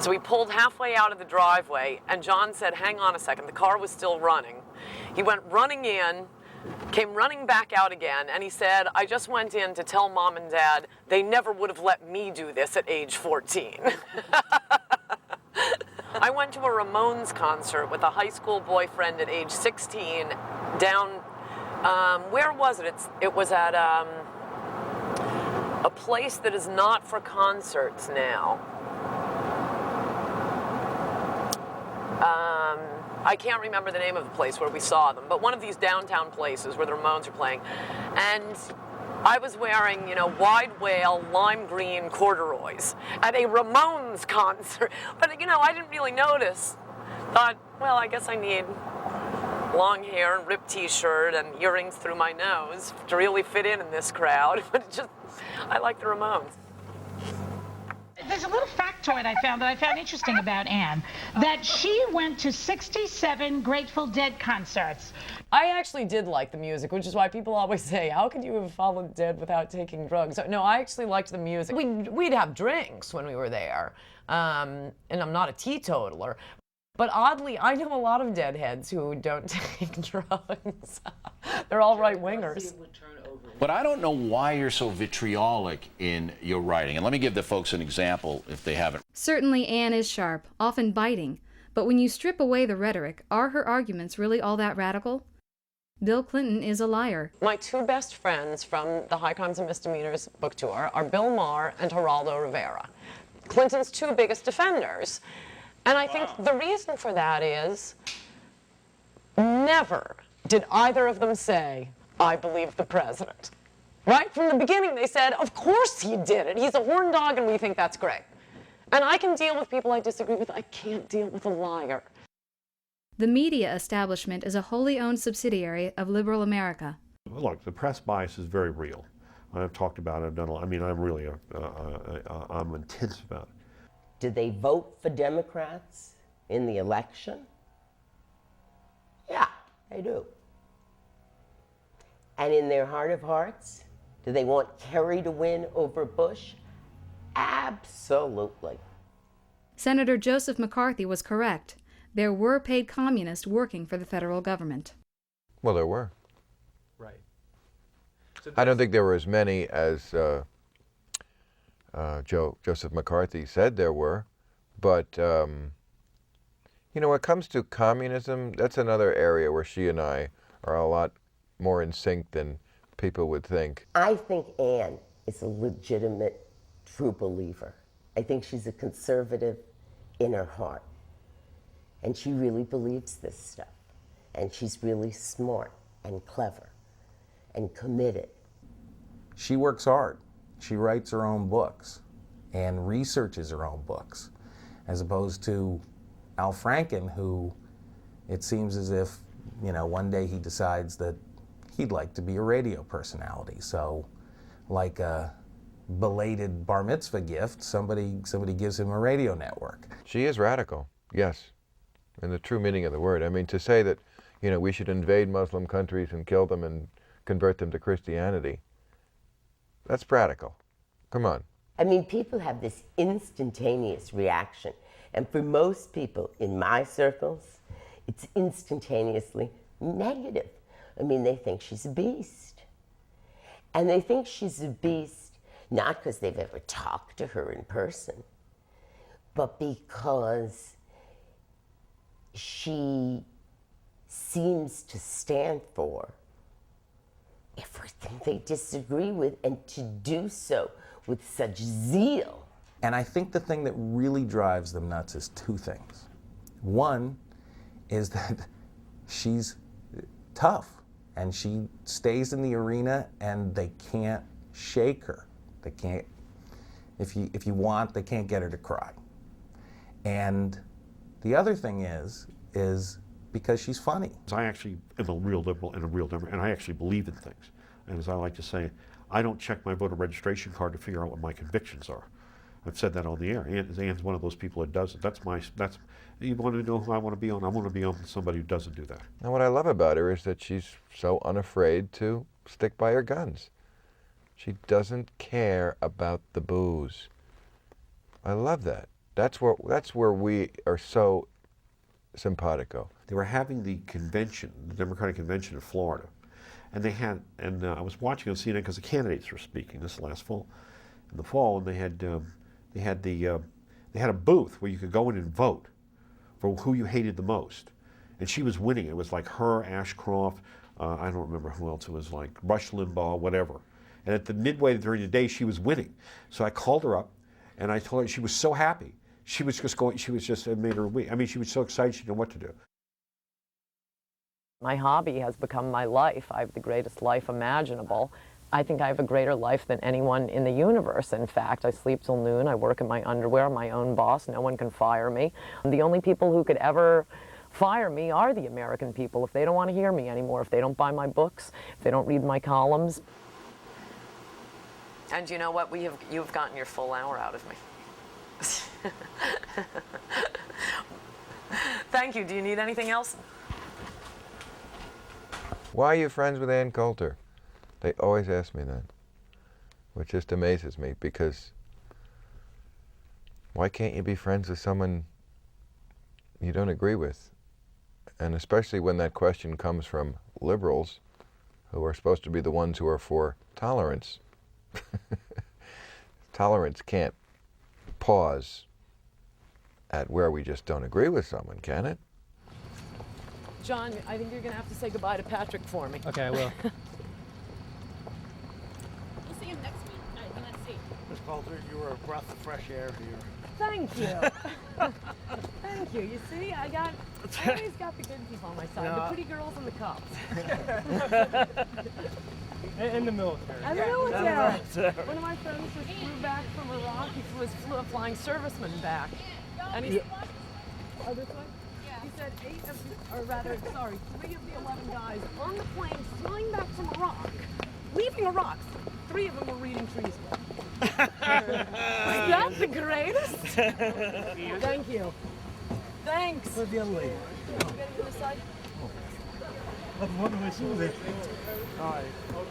So we pulled halfway out of the driveway, and John said, hang on a second, the car was still running. He went running in, came running back out again, and he said, I just went in to tell Mom and Dad they never would have let me do this at age 14. I went to a Ramones concert with a high school boyfriend at age 16 down, where was it? It was at a place that is not for concerts now. I can't remember the name of the place where we saw them, but one of these downtown places where the Ramones are playing. And I was wearing, wide wale, lime green corduroys at a Ramones concert. But, I didn't really notice. Thought, well, I guess I need long hair and ripped t-shirt and earrings through my nose to really fit in this crowd. But I like the Ramones. There's a little factoid I found interesting about Anne, that she went to 67 Grateful Dead concerts. I actually did like the music, which is why people always say, how could you have followed Dead without taking drugs? No, I actually liked the music. We'd have drinks when we were there, and I'm not a teetotaler. But oddly, I know a lot of Deadheads who don't take drugs. They're all right-wingers. But I don't know why you're so vitriolic in your writing. And let me give the folks an example if they haven't. Certainly Anne is sharp, often biting. But when you strip away the rhetoric, are her arguments really all that radical? Bill Clinton is a liar. My two best friends from the High Crimes and Misdemeanors book tour are Bill Maher and Geraldo Rivera, Clinton's two biggest defenders. And I think the reason for that is never did either of them say, I believe the president. Right? From the beginning, they said, of course he did it. He's a horn dog, and we think that's great. And I can deal with people I disagree with. I can't deal with a liar. The media establishment is a wholly owned subsidiary of liberal America. Look, the press bias is very real. I've talked about it. I'm intense about it. Did they vote for Democrats in the election? Yeah, they do. And in their heart of hearts, do they want Kerry to win over Bush? Absolutely. Senator Joseph McCarthy was correct. There were paid communists working for the federal government. Well, there were. Right. I don't think there were as many as Joseph McCarthy said there were, but when it comes to communism, that's another area where she and I are a lot more in sync than people would think. I think Anne is a legitimate, true believer. I think she's a conservative in her heart. And she really believes this stuff. And she's really smart and clever and committed. She works hard. She writes her own books and researches her own books, as opposed to Al Franken, who it seems as if, one day he decides that he'd like to be a radio personality. So like a belated bar mitzvah gift, somebody gives him a radio network. She is radical, yes, in the true meaning of the word. I mean, to say that, we should invade Muslim countries and kill them and convert them to Christianity, that's radical. Come on. I mean, people have this instantaneous reaction. And for most people in my circles, it's instantaneously negative. I mean, they think she's a beast. And they think she's a beast not because they've ever talked to her in person, but because she seems to stand for everything they disagree with, and to do so with such zeal. And I think the thing that really drives them nuts is two things. One is that she's tough, and she stays in the arena, and they can't shake her. They can't, if you want, they can't get her to cry. And the other thing is because she's funny. I actually am a real liberal and a real Democrat, and I actually believe in things. And as I like to say, I don't check my voter registration card to figure out what my convictions are. I've said that on the air. Anne's one of those people that does it. You want to know who I want to be on? I want to be on somebody who doesn't do that. And what I love about her is that she's so unafraid to stick by her guns. She doesn't care about the booze. I love that. That's where we are so simpatico. They were having the convention, the Democratic convention in Florida, and they had, and I was watching on CNN because the candidates were speaking this last fall, in the fall, and they had a booth where you could go in and vote for who you hated the most, and she was winning. It was like her, Ashcroft, I don't remember who else it was, like Rush Limbaugh, whatever. And at the midway during the day, she was winning. So I called her up, and I told her she was so happy. She was just going. It made her weak. I mean, she was so excited she didn't know what to do. My hobby has become my life. I have the greatest life imaginable. I think I have a greater life than anyone in the universe. In fact, I sleep till noon. I work in my underwear, my own boss. No one can fire me. The only people who could ever fire me are the American people if they don't want to hear me anymore, if they don't buy my books, if they don't read my columns. And you know what? You've gotten your full hour out of me. Thank you. Do you need anything else? Why are you friends with Ann Coulter? They always ask me that, which just amazes me, because why can't you be friends with someone you don't agree with? And especially when that question comes from liberals, who are supposed to be the ones who are for tolerance. Tolerance can't pause at where we just don't agree with someone, can it? John, I think you're going to have to say goodbye to Patrick for me. Okay, I will. We'll see him next week. Next week. Miss Coulter, you were a breath of fresh air here. Thank you. Thank you. You see, I always got the good people on my side. The pretty girls and the cops. In the military. And the military. One of my friends just flew back from Iraq. He flew a flying serviceman back. And he oh, this way? He said 3 of the 11 guys on the plane flying back from Iraq, leaving Iraq, 3 of them were reading trees. Is that the greatest? Thank you. Thanks. Where's the other lady? Getting to the side? All right. Okay.